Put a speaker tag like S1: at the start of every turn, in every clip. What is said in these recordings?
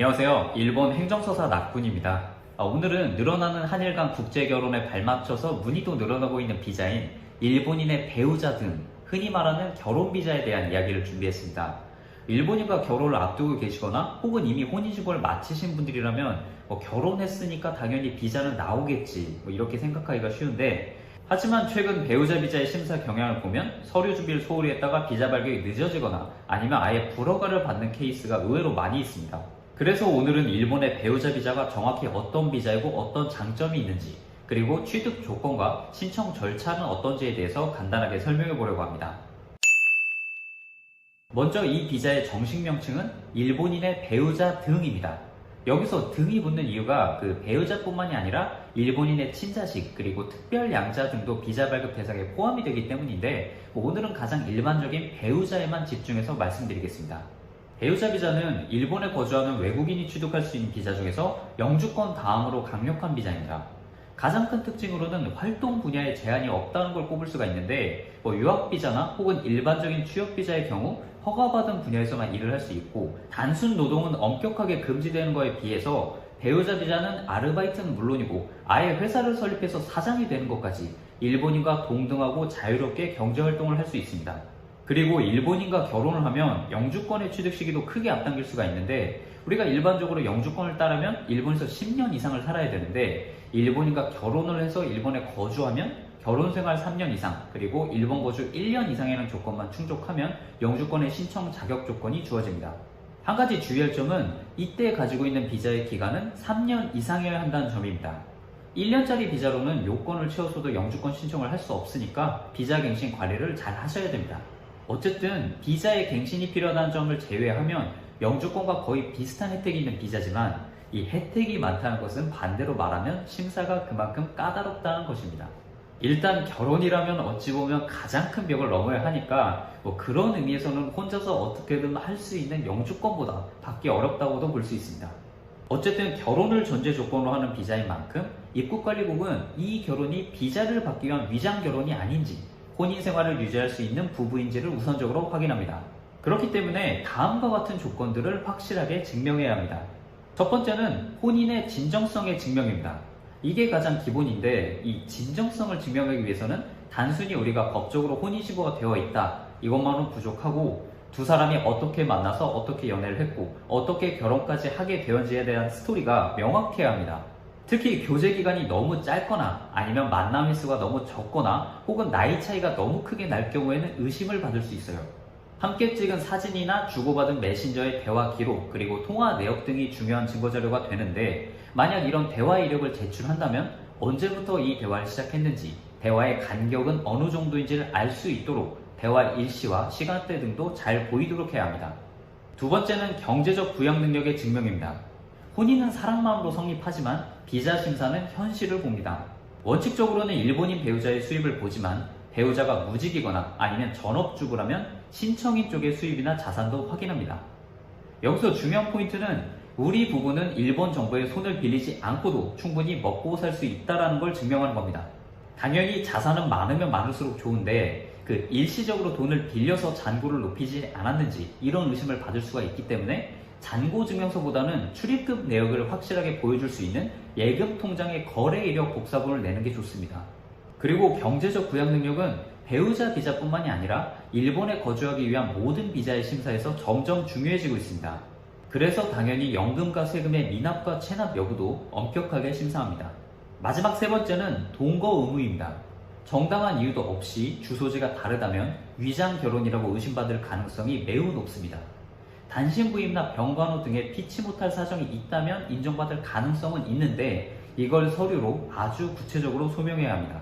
S1: 안녕하세요. 일본 행정서사 낙군입니다. 오늘은 늘어나는 한일 간 국제결혼에 발맞춰서 문의도 늘어나고 있는 비자인 일본인의 배우자 등 흔히 말하는 결혼비자에 대한 이야기를 준비했습니다. 일본인과 결혼을 앞두고 계시거나 혹은 이미 혼인신고를 마치신 분들이라면 결혼했으니까 당연히 비자는 나오겠지 이렇게 생각하기가 쉬운데, 하지만 최근 배우자 비자의 심사 경향을 보면 서류 준비를 소홀히 했다가 비자 발급이 늦어지거나 아니면 아예 불허가를 받는 케이스가 의외로 많이 있습니다. 그래서 오늘은 일본의 배우자 비자가 정확히 어떤 비자이고 어떤 장점이 있는지, 그리고 취득 조건과 신청 절차는 어떤지에 대해서 간단하게 설명해 보려고 합니다. 먼저 이 비자의 정식 명칭은 일본인의 배우자 등입니다. 여기서 등이 붙는 이유가 그 배우자뿐만이 아니라 일본인의 친자식 그리고 특별 양자 등도 비자 발급 대상에 포함이 되기 때문인데, 오늘은 가장 일반적인 배우자에만 집중해서 말씀드리겠습니다. 배우자 비자는 일본에 거주하는 외국인이 취득할 수 있는 비자 중에서 영주권 다음으로 강력한 비자입니다. 가장 큰 특징으로는 활동 분야에 제한이 없다는 걸 꼽을 수가 있는데, 유학 비자나 혹은 일반적인 취업 비자의 경우 허가받은 분야에서만 일을 할 수 있고, 단순 노동은 엄격하게 금지되는 것에 비해서 배우자 비자는 아르바이트는 물론이고 아예 회사를 설립해서 사장이 되는 것까지 일본인과 동등하고 자유롭게 경제활동을 할 수 있습니다. 그리고 일본인과 결혼을 하면 영주권의 취득 시기도 크게 앞당길 수가 있는데, 우리가 일반적으로 영주권을 따르면 일본에서 10년 이상을 살아야 되는데, 일본인과 결혼을 해서 일본에 거주하면 결혼생활 3년 이상 그리고 일본 거주 1년 이상이라는 조건만 충족하면 영주권의 신청 자격 조건이 주어집니다. 한 가지 주의할 점은 이때 가지고 있는 비자의 기간은 3년 이상이어야 한다는 점입니다. 1년짜리 비자로는 요건을 채워서도 영주권 신청을 할 수 없으니까 비자 갱신 관리를 잘 하셔야 됩니다. 어쨌든 비자의 갱신이 필요하다는 점을 제외하면 영주권과 거의 비슷한 혜택이 있는 비자지만, 이 혜택이 많다는 것은 반대로 말하면 심사가 그만큼 까다롭다는 것입니다. 일단 결혼이라면 어찌 보면 가장 큰 벽을 넘어야 하니까 그런 의미에서는 혼자서 어떻게든 할 수 있는 영주권보다 받기 어렵다고도 볼 수 있습니다. 어쨌든 결혼을 전제 조건으로 하는 비자인 만큼 입국관리국은 이 결혼이 비자를 받기 위한 위장 결혼이 아닌지, 혼인 생활을 유지할 수 있는 부부인지를 우선적으로 확인합니다. 그렇기 때문에 다음과 같은 조건들을 확실하게 증명해야 합니다. 첫 번째는 혼인의 진정성의 증명입니다. 이게 가장 기본인데, 이 진정성을 증명하기 위해서는 단순히 우리가 법적으로 혼인신고가 되어 있다 이것만은 부족하고, 두 사람이 어떻게 만나서 어떻게 연애를 했고 어떻게 결혼까지 하게 되었는지에 대한 스토리가 명확해야 합니다. 특히 교제 기간이 너무 짧거나 아니면 만남 횟수가 너무 적거나 혹은 나이 차이가 너무 크게 날 경우에는 의심을 받을 수 있어요. 함께 찍은 사진이나 주고받은 메신저의 대화 기록 그리고 통화 내역 등이 중요한 증거 자료가 되는데, 만약 이런 대화 이력을 제출한다면 언제부터 이 대화를 시작했는지, 대화의 간격은 어느 정도인지를 알 수 있도록 대화 일시와 시간대 등도 잘 보이도록 해야 합니다. 두 번째는 경제적 부양 능력의 증명입니다. 혼인은 사랑만으로 성립하지만 비자 심사는 현실을 봅니다. 원칙적으로는 일본인 배우자의 수입을 보지만, 배우자가 무직이거나 아니면 전업주부라면 신청인 쪽의 수입이나 자산도 확인합니다. 여기서 중요한 포인트는 우리 부부는 일본 정부의 손을 빌리지 않고도 충분히 먹고 살 수 있다는 걸 증명하는 겁니다. 당연히 자산은 많으면 많을수록 좋은데, 그 일시적으로 돈을 빌려서 잔고를 높이지 않았는지 이런 의심을 받을 수가 있기 때문에 잔고 증명서보다는 출입금 내역을 확실하게 보여줄 수 있는 예금 통장의 거래 이력 복사본을 내는 게 좋습니다. 그리고 경제적 부양 능력은 배우자 비자뿐만이 아니라 일본에 거주하기 위한 모든 비자의 심사에서 점점 중요해지고 있습니다. 그래서 당연히 연금과 세금의 미납과 체납 여부도 엄격하게 심사합니다. 마지막 세 번째는 동거 의무입니다. 정당한 이유도 없이 주소지가 다르다면 위장 결혼이라고 의심받을 가능성이 매우 높습니다. 단신 부임이나 병간호 등의 피치 못할 사정이 있다면 인정받을 가능성은 있는데, 이걸 서류로 아주 구체적으로 소명해야 합니다.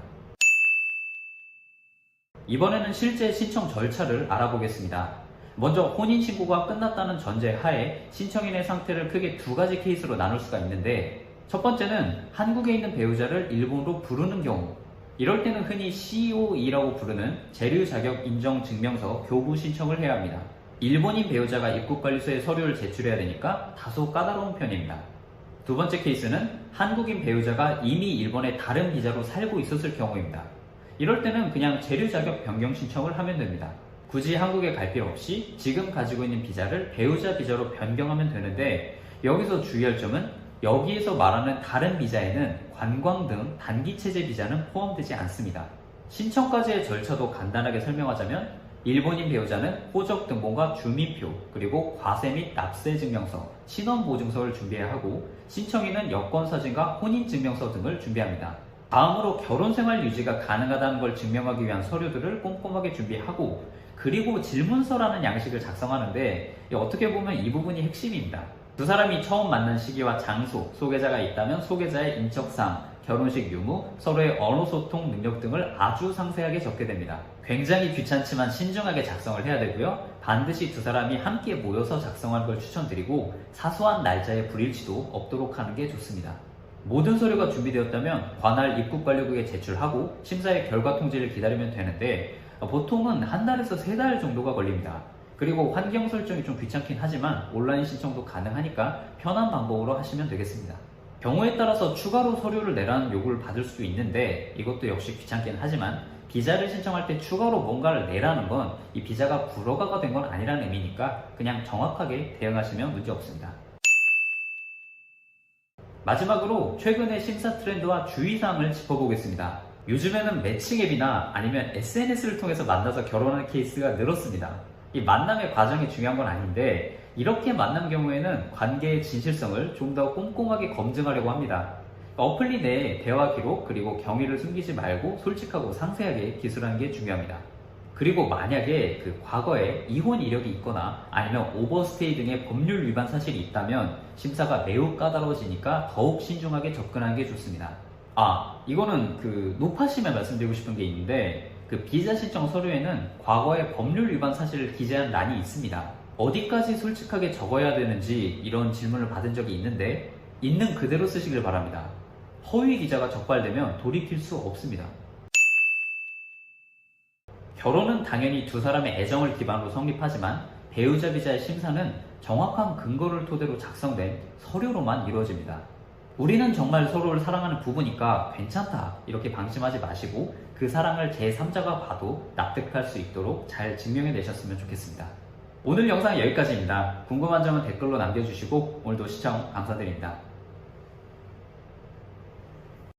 S1: 이번에는 실제 신청 절차를 알아보겠습니다. 먼저 혼인신고가 끝났다는 전제 하에 신청인의 상태를 크게 두 가지 케이스로 나눌 수가 있는데, 첫 번째는 한국에 있는 배우자를 일본으로 부르는 경우, 이럴 때는 흔히 COE라고 부르는 재류 자격 인정 증명서 교부 신청을 해야 합니다. 일본인 배우자가 입국관리소에 서류를 제출해야 되니까 다소 까다로운 편입니다. 두 번째 케이스는 한국인 배우자가 이미 일본의 다른 비자로 살고 있었을 경우입니다. 이럴 때는 그냥 재류 자격 변경 신청을 하면 됩니다. 굳이 한국에 갈 필요 없이 지금 가지고 있는 비자를 배우자 비자로 변경하면 되는데, 여기서 주의할 점은 여기에서 말하는 다른 비자에는 관광 등 단기체제 비자는 포함되지 않습니다. 신청까지의 절차도 간단하게 설명하자면 일본인 배우자는 호적 등본과 주민표, 그리고 과세 및 납세 증명서, 신원보증서를 준비해야 하고 신청인은 여권사진과 혼인증명서 등을 준비합니다. 다음으로 결혼생활 유지가 가능하다는 걸 증명하기 위한 서류들을 꼼꼼하게 준비하고 그리고 질문서라는 양식을 작성하는데 어떻게 보면 이 부분이 핵심입니다. 두 사람이 처음 만난 시기와 장소, 소개자가 있다면 소개자의 인적사항, 결혼식 유무, 서로의 언어 소통 능력 등을 아주 상세하게 적게 됩니다. 굉장히 귀찮지만 신중하게 작성을 해야 되고요. 반드시 두 사람이 함께 모여서 작성하는 걸 추천드리고 사소한 날짜의 불일치도 없도록 하는 게 좋습니다. 모든 서류가 준비되었다면 관할 입국관리국에 제출하고 심사의 결과 통지를 기다리면 되는데 보통은 한 달에서 세 달 정도가 걸립니다. 그리고 환경 설정이 좀 귀찮긴 하지만 온라인 신청도 가능하니까 편한 방법으로 하시면 되겠습니다. 경우에 따라서 추가로 서류를 내라는 요구를 받을 수도 있는데 이것도 역시 귀찮긴 하지만 비자를 신청할 때 추가로 뭔가를 내라는 건 이 비자가 불허가가 된 건 아니라는 의미니까 그냥 정확하게 대응하시면 문제 없습니다. 마지막으로 최근의 심사 트렌드와 주의사항을 짚어보겠습니다. 요즘에는 매칭 앱이나 아니면 SNS를 통해서 만나서 결혼하는 케이스가 늘었습니다. 이 만남의 과정이 중요한 건 아닌데 이렇게 만난 경우에는 관계의 진실성을 좀 더 꼼꼼하게 검증하려고 합니다. 어플리 내에 대화 기록 그리고 경위를 숨기지 말고 솔직하고 상세하게 기술하는 게 중요합니다. 그리고 만약에 그 과거에 이혼 이력이 있거나 아니면 오버스테이 등의 법률 위반 사실이 있다면 심사가 매우 까다로워지니까 더욱 신중하게 접근하는 게 좋습니다. 이거는 높아심에 말씀드리고 싶은 게 있는데 비자 신청 서류에는 과거의 법률 위반 사실을 기재한欄이 있습니다. 어디까지 솔직하게 적어야 되는지 이런 질문을 받은 적이 있는데 있는 그대로 쓰시길 바랍니다. 허위 기자가 적발되면 돌이킬 수 없습니다. 결혼은 당연히 두 사람의 애정을 기반으로 성립하지만 배우자 비자의 심사는 정확한 근거를 토대로 작성된 서류로만 이루어집니다. 우리는 정말 서로를 사랑하는 부부니까 괜찮다 이렇게 방심하지 마시고 그 사랑을 제3자가 봐도 납득할 수 있도록 잘 증명해 내셨으면 좋겠습니다. 오늘 영상 여기까지입니다. 궁금한 점은 댓글로 남겨주시고 오늘도 시청 감사드립니다.